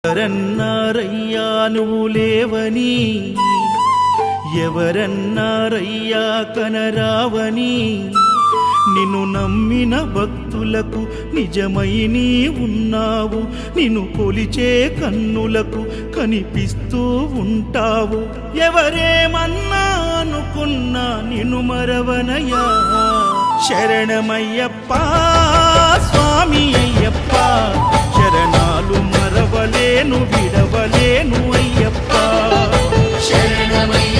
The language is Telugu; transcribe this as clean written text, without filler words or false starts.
ఎవరన్నారయ్యా నువ్వు లేవని, ఎవరన్నారయ్యా కనరావని, నిన్ను నమ్మిన భక్తులకు నిజమై నీ ఉన్నావు, నిన్ను కొలిచే కన్నులకు కనిపిస్తూ ఉంటావు. ఎవరేమన్నా అనుకున్నా నిన్ను మరవనయ్యా. శరణమయ్యప్ప స్వామి అయ్యప్ప, శరణాలు మరవలేను విడవలేను అయ్యప్ప. శరణమయ్యప్ప